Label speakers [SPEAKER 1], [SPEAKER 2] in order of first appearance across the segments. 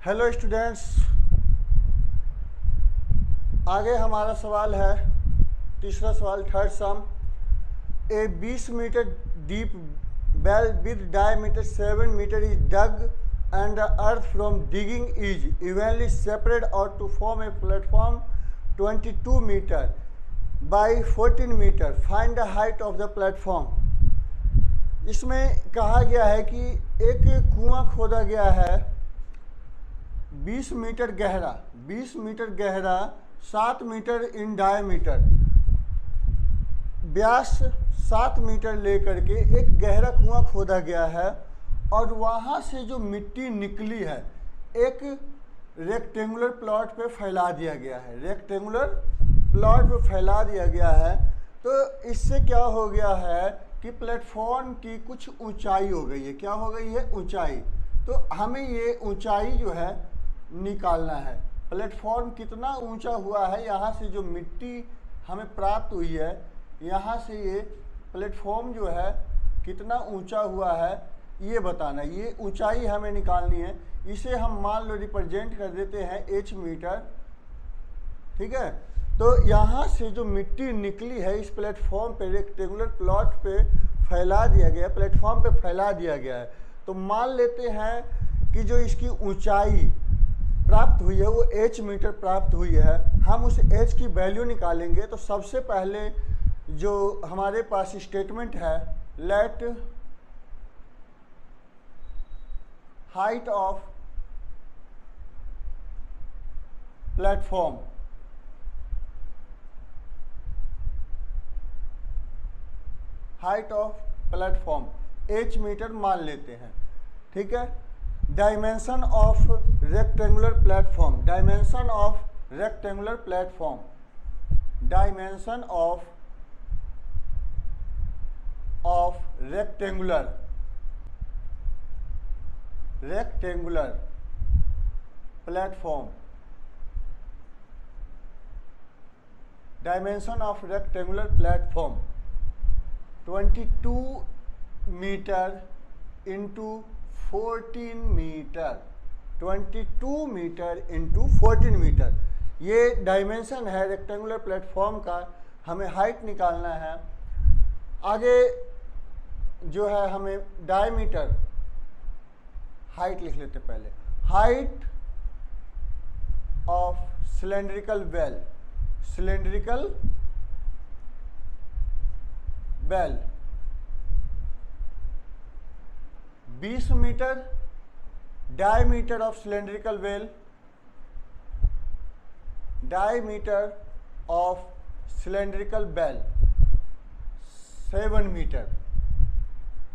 [SPEAKER 1] Hello students, आगे हमारा सवाल है तीसरा सवाल, third sum. A 20 metre deep well with diameter 7 metre is dug and the earth from digging is evenly separated out to form a platform 22 meter by 14 meter. Find the height of the platform. इसमें कहा गया है कि एक कुआं खोदा गया है 20 मीटर गहरा, 20 मीटर गहरा, 7 मीटर इन डायमीटर, व्यास 7 मीटर लेकर के एक गहरा कुआं खोदा गया है और वहाँ से जो मिट्टी निकली है एक रेक्टेंगुलर प्लॉट पे फैला दिया गया है, रेक्टेंगुलर प्लॉट पे फैला दिया गया है। तो इससे क्या हो गया है कि प्लेटफॉर्म की कुछ ऊंचाई हो गई है। क्या हो गई है? ऊंचाई। तो हमें ये ऊंचाई जो है निकालना है। प्लेटफॉर्म कितना ऊंचा हुआ है, यहाँ से जो मिट्टी हमें प्राप्त हुई है, यहाँ से ये प्लेटफॉर्म जो है कितना ऊंचा हुआ है ये बताना है। ये ऊंचाई हमें निकालनी है। इसे हम मान लो रिप्रेजेंट कर देते हैं h मीटर, ठीक है। तो यहाँ से जो मिट्टी निकली है इस प्लेटफॉर्म पे, रेक्टेंगुलर प्लॉट पे फैला दिया गया, प्लेटफॉर्म पे फैला दिया गया है। तो मान लेते हैं कि जो इसकी ऊंचाई प्राप्त हुई है वो h मीटर प्राप्त हुई है। हम उस h की वैल्यू निकालेंगे। तो सबसे पहले जो हमारे पास स्टेटमेंट है, let height of platform, height of platform h metre मान लेते हैं, ठीक है। Dimension of rectangular platform, dimension of rectangular platform, dimension of rectangular platform, dimension of rectangular platform 22 metre into 14 metre, 22 metre into 14 metre ये dimension है rectangular platform का। हमें height निकालना है। आगे जो है हमें डायमीटर, हाइट लिख लेते पहले। Height of cylindrical well, cylindrical well 20 metre, diameter of cylindrical well, diameter of cylindrical well 7 metre.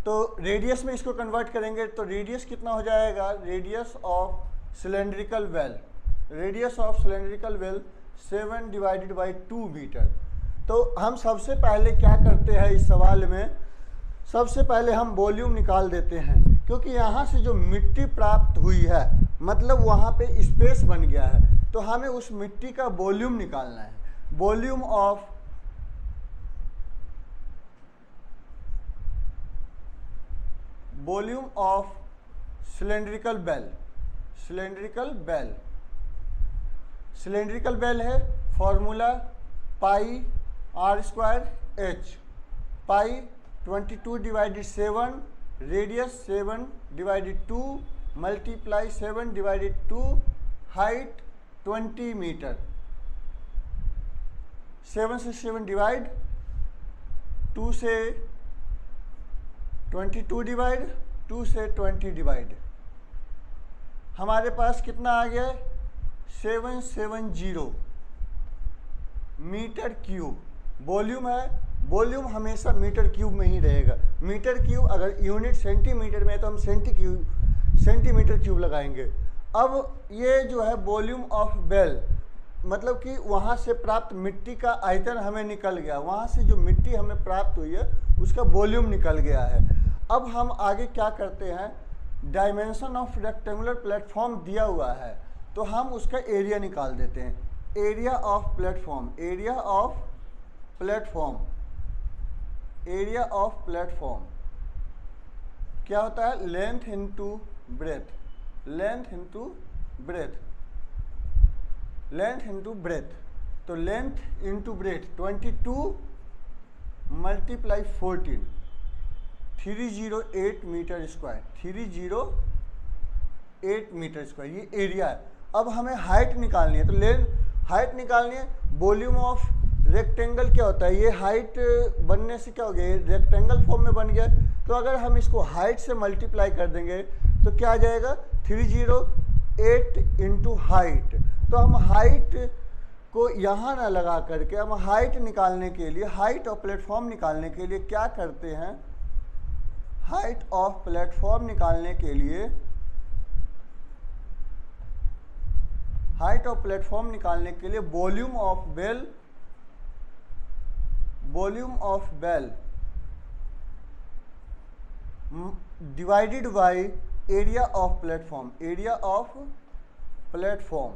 [SPEAKER 1] तो रेडियस में इसको कन्वर्ट करेंगे तो रेडियस कितना हो जाएगा? Radius of cylindrical well, radius of cylindrical well 7 divided by 2 metre. तो हम सबसे पहले क्या करते हैं इस सवाल में, सबसे पहले हम वॉल्यूम निकाल देते हैं, क्योंकि यहाँ से जो मिट्टी प्राप्त हुई है मतलब वहाँ पे स्पेस बन गया है। तो हमें उस मिट्टी का वॉल्यूम निकालना है। Volume of volume of cylindrical well, cylindrical well, cylindrical well है formula pi r square h, pi 22 divided 7, radius 7 divided 2 multiply 7 divided 2, height 20 metre. 7 से 7 डिवाइड, 2 से 22 डिवाइड, 2 से 20 डिवाइड, हमारे पास कितना आ गया? 770 मीटर क्यूब वॉल्यूम है। वॉल्यूम हमेशा मीटर क्यूब में ही रहेगा। मीटर क्यूब, अगर यूनिट सेंटीमीटर में है तो हम सेंटीमीटर क्यूब लगाएंगे। अब ये जो है वॉल्यूम ऑफ बेल, मतलब कि वहाँ से प्राप्त मिट्टी का आयतन हमें निकल गया, वहाँ से जो मिट्टी हमें प्राप्त हुई है उसका वॉल्यूम निकल गया है। अब हम आगे क्या करते हैं, डायमेंशन ऑफ रेक्टेंगुलर प्लेटफॉर्म दिया हुआ है तो हम उसका एरिया निकाल देते हैं। Area of platform, area of platform, area of platform क्या होता है? Length into breadth, length into breadth, length into breadth, तो length into breadth 22 multiply 14, 308 metre square, 308 metre square ये एरिया है। अब हमें हाइट निकालनी है, तो लेंथ हाइट निकालनी है। वॉल्यूम ऑफ रेक्टेंगल क्या होता है, ये हाइट बनने से क्या हो गया, ये रेक्टेंगल फॉर्म में बन गया। तो अगर हम इसको हाइट से मल्टीप्लाई कर देंगे तो क्या आ जाएगा, 308 इंटू हाइट। तो हम हाइट को यहाँ ना लगा करके हम हाइट निकालने के लिए, हाइट ऑफ प्लेटफॉर्म निकालने के लिए क्या करते हैं, हाइट ऑफ प्लेटफॉर्म निकालने के लिए, हाइट ऑफ प्लेटफॉर्म निकालने के लिए volume of well, volume of well divided by area of platform, area of platform,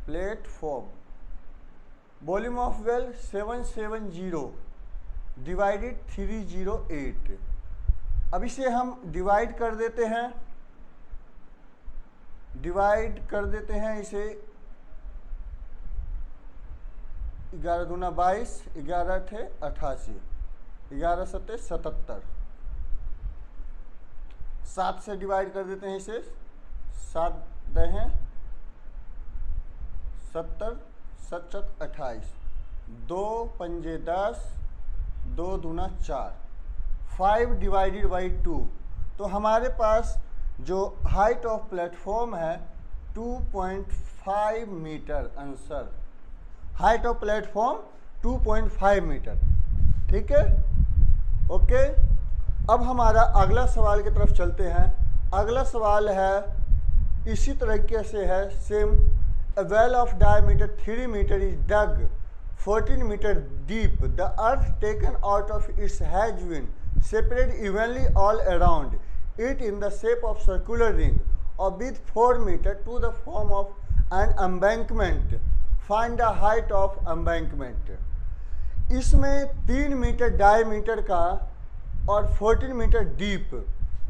[SPEAKER 1] platform volume of well 770 divided 308। अब इसे हम डिवाइड कर देते हैं, डिवाइड कर देते हैं इसे, 11 दूना 22, 11 अठे 88, 11 सत्ते 77, 7 से डिवाइड कर देते हैं इसे, 7 दहें 70, 7 28, 2 पंजे 10, 2 दूना 4, 5 डिवाइडेड बाई 2। तो हमारे पास जो हाइट ऑफ प्लेटफॉर्म है 2.5 metre, answer height of platform 2.5 metre. ठीक है, ओके। अब हमारा अगला सवाल की तरफ चलते हैं। अगला सवाल है इसी तरीके से है, same. A well of diameter 3 meter is dug 14 meter deep. The earth taken out of its has been separated evenly all around it in the shape of circular ring of width 4 meter to the form of an embankment. Find the height of embankment. इसमें 3 metre diameter का और 14 metre deep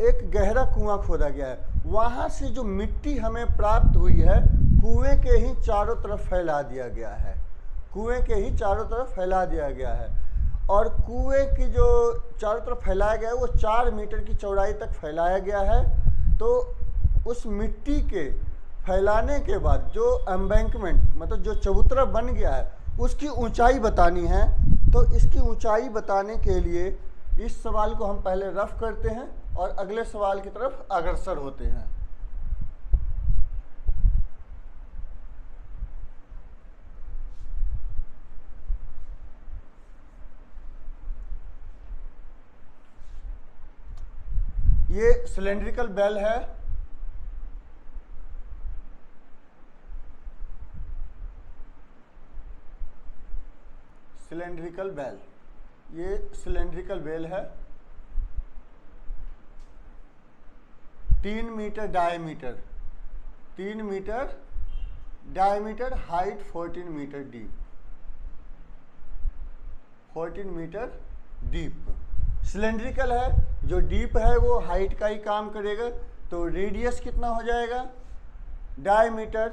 [SPEAKER 1] एक गहरा कुआं खोदा गया है। वहाँ से जो मिट्टी हमें प्राप्त हुई है कुएं के ही चारों तरफ फैला दिया गया है, कुएं के ही चारों तरफ फैला दिया गया है। और कुएं की जो चारों तरफ फैलाया गया है वो 4 मीटर की चौड़ाई तक फैलाया गया है। तो उस मिट्टी के फैलाने के बाद जो एम्बैंकमेंट मतलब जो चबूतरा बन गया है उसकी ऊंचाई बतानी है। तो इसकी ऊंचाई बताने के लिए इस सवाल को हम पहले रफ करते हैं और अगले सवाल की तरफ अग्रसर होते हैं। ये सिलेंड्रिकल बेल है, सिलेंड्रिकल बेल, ये सिलेंड्रिकल बेल है। 3 metre diameter, 3 metre diameter, height 14 metre deep, 14 metre deep. Cylindrical है, जो डीप है वो हाइट का ही काम करेगा। तो रेडियस कितना हो जाएगा, डायमीटर।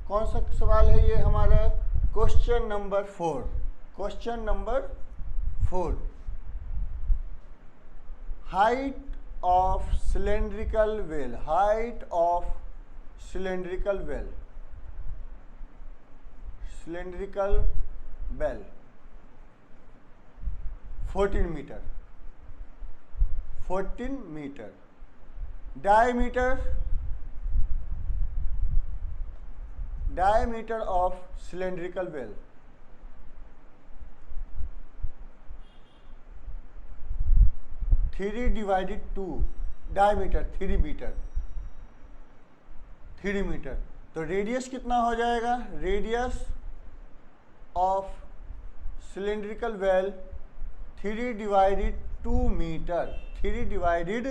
[SPEAKER 1] कौन सा सवाल है ये हमारा, question number 4, question number 4। Height of cylindrical well, height of cylindrical well, cylindrical well 14 metre, 14 metre. Diameter, diameter of cylindrical well 3 divided 2, diameter 3 metre, 3 metre. तो रेडियस कितना हो जाएगा, radius of cylindrical well 3 divided 2 metre, 3 divided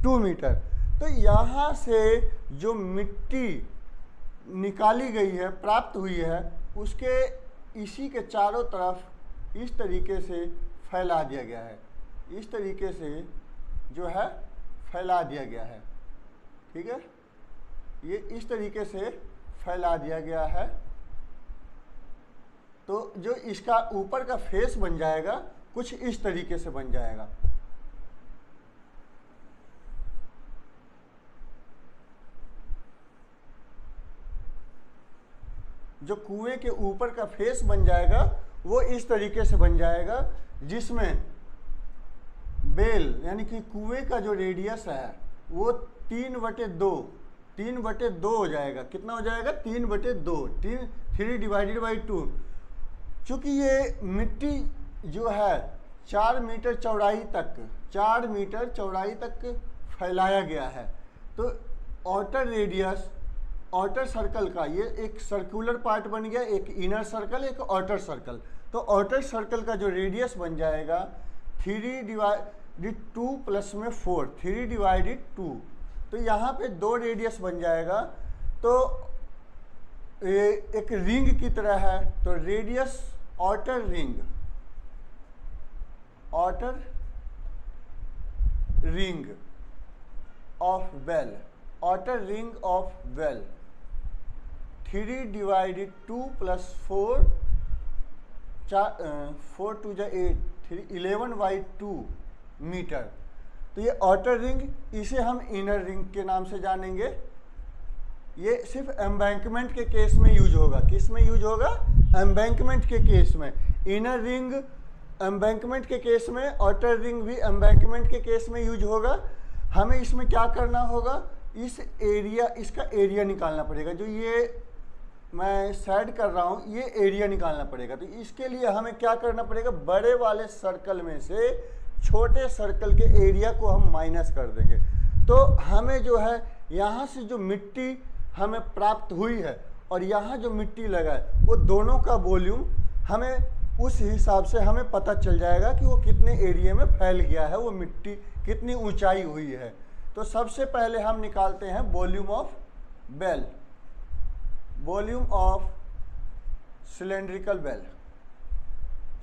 [SPEAKER 1] 2 metre. तो यहाँ से जो मिट्टी निकाली गई है, प्राप्त हुई है, उसके इसी के चारों तरफ इस तरीके से फैला दिया गया है, इस तरीके से जो है फैला दिया गया है। ठीक है, ये इस तरीके से फैला दिया गया है। तो जो इसका ऊपर का फेस बन जाएगा कुछ इस तरीके से बन जाएगा। जो कुएं के ऊपर का फेस बन जाएगा वो इस तरीके से बन जाएगा, जिसमें बेल यानी कि कुएं का जो रेडियस है वो 3/2 हो जाएगा। कितना हो जाएगा? 3/2, 3 डिवाइडेड बाई 2। चूँकि ये मिट्टी जो है 4 मीटर चौड़ाई तक फैलाया गया है, तो आउटर रेडियस, आउटर सर्कल का ये एक सर्कुलर पार्ट बन गया, एक इनर सर्कल, एक आउटर सर्कल। तो आउटर सर्कल का जो रेडियस बन जाएगा 3 डिवाइडेड 2 प्लस में 4, 3 डिवाइडेड 2। तो यहाँ पे 2 रेडियस बन जाएगा। तो ये एक रिंग की तरह है, तो radius outer ring of well 3 divided 2 plus 4, 4 2 जा 8, 11/2 मीटर। तो ये आउटर रिंग, इसे हम इनर रिंग के नाम से जानेंगे। ये सिर्फ एम्बैंकमेंट के केस में यूज होगा। किस में यूज होगा? एम्बैंकमेंट के केस में। इनर रिंग एम्बैंकमेंट के केस में, आउटर रिंग भी एम्बैंकमेंट के केस में यूज होगा। हमें इसमें क्या करना होगा? इसका एरिया निकालना पड़ेगा। जो ये मैं सेड कर रहा हूँ, ये एरिया निकालना पड़ेगा। तो इसके लिए हमें क्या करना पड़ेगा? बड़े वाले सर्कल में से छोटे सर्कल के एरिया को हम माइनस कर देंगे। तो हमें जो है यहाँ से जो मिट्टी हमें प्राप्त हुई है और यहाँ जो मिट्टी लगा है, वो दोनों का वॉल्यूम हमें उस हिसाब से हमें पता चल जाएगा कि वो कितने एरिया में फैल गया है, वो मिट्टी कितनी ऊंचाई हुई है। तो सबसे पहले हम निकालते हैं volume of well, volume of cylindrical well,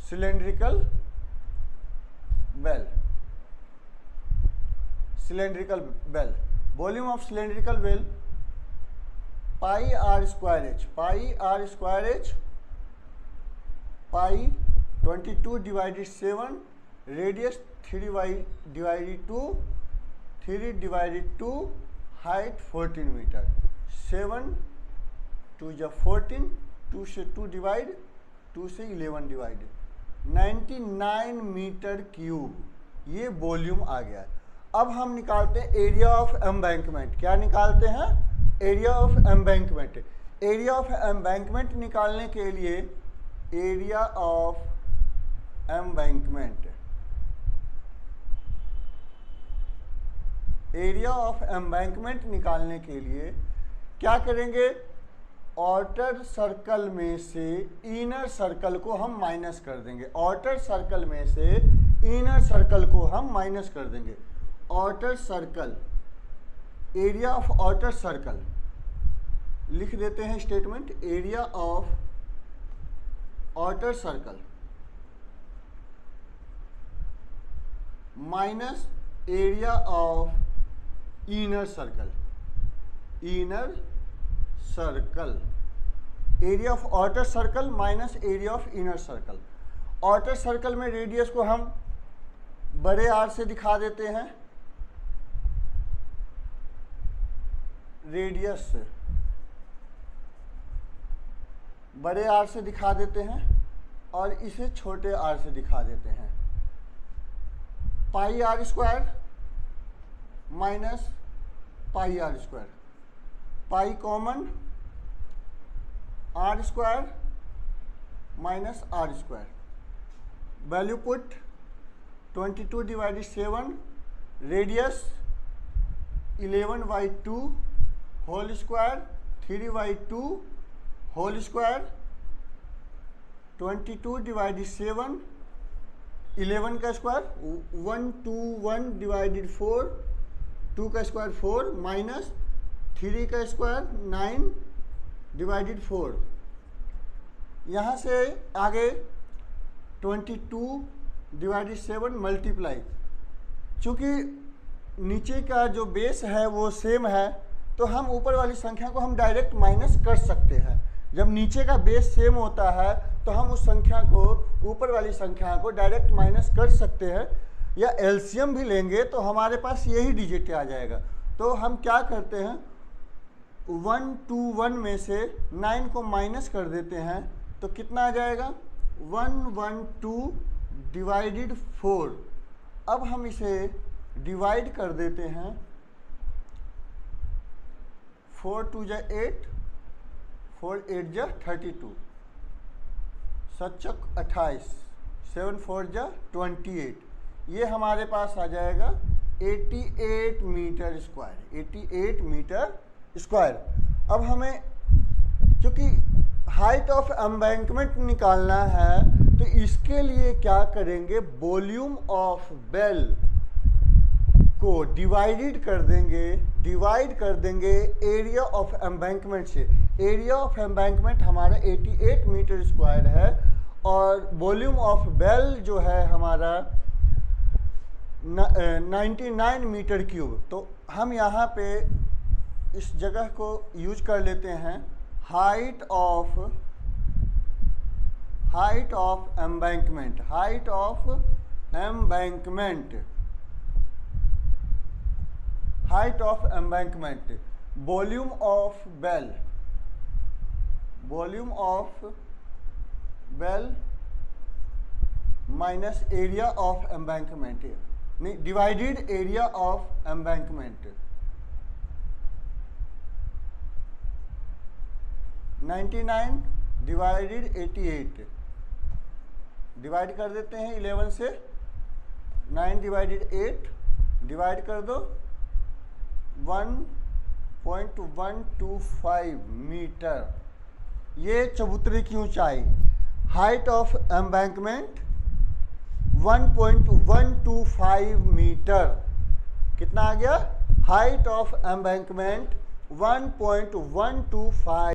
[SPEAKER 1] cylindrical well, volume of cylindrical well pi r square h, pi 22 divided 7, radius 3 divided 2, height 14 metre. 7 2 जा 14, 2 से 2 डिवाइड, 2 से 11 डिवाइड, 99 मीटर क्यूब ये वॉल्यूम आ गया। अब हम निकालते हैं एरिया ऑफ एम्बैंकमेंट। क्या निकालते हैं? Area of embankment. Area of embankment निकालने के लिए एरिया ऑफ एम्बैंकमेंट, निकालने के लिए क्या करेंगे? आउटर सर्कल में से इनर सर्कल को हम माइनस कर देंगे। आउटर सर्कल में से इनर सर्कल को हम माइनस कर देंगे। Outer circle, area of outer circle लिख देते हैं statement, area of outer circle minus area of inner circle, area of outer circle minus area of inner circle. Outer circle में रेडियस को हम बड़े आर से दिखा देते हैं, रेडियस बड़े आर से दिखा देते हैं और इसे छोटे आर से दिखा देते हैं। Pi r square minus pi r square, pi common, r square minus r square. Value put 22 divided 7, radius 11/2 whole square, 3/2 whole square, 22 divided 7, 11 का स्क्वायर, 121 डिवाइडेड 4, 2 का स्क्वायर 4 माइनस 3 का स्क्वायर 9 डिवाइडेड 4। यहाँ से आगे 22 डिवाइडेड 7 मल्टीप्लाई, चूँकि नीचे का जो बेस है वो सेम है तो हम ऊपर वाली संख्या को हम डायरेक्ट माइनस कर सकते हैं। जब नीचे का बेस सेम होता है तो हम उस संख्या को, ऊपर वाली संख्या को डायरेक्ट माइनस कर सकते हैं, या एलसीएम भी लेंगे तो हमारे पास यही डिजिट आ जाएगा। तो हम क्या करते हैं, 121 में से 9 को माइनस कर देते हैं तो कितना आ जाएगा, 112 डिवाइडेड 4। अब हम इसे डिवाइड कर देते हैं, 4 2 जा 8, 4 8 जा 32, 7 चौक 28, 7 4 जा 28। ये हमारे पास आ जाएगा 88 मीटर स्क्वायर, 88 मीटर स्क्वायर। अब हमें चूँकि हाइट ऑफ एम्बैंकमेंट निकालना है तो इसके लिए क्या करेंगे, वॉल्यूम ऑफ बेल को डिवाइड कर देंगे एरिया ऑफ एम्बैंकमेंट से। एरिया ऑफ एम्बैंकमेंट हमारा 88 मीटर स्क्वायर है और वॉल्यूम ऑफ बेल जो है हमारा 99 मीटर क्यूब। तो हम यहाँ पे इस जगह को यूज कर लेते हैं, height of embankment, height of embankment, height of embankment, volume of well, volume of well minus area of embankment, नहीं divided area of embankment. 99 divided 88, divide कर देते हैं 11 से, 9 डिवाइडेड 8 डिवाइड कर दो, 1.125 मीटर। ये चबूतरे की ऊंचाई, हाइट ऑफ एम्बैंकमेंट 1.125 मीटर। कितना आ गया, हाइट ऑफ एम्बैंकमेंट 1.125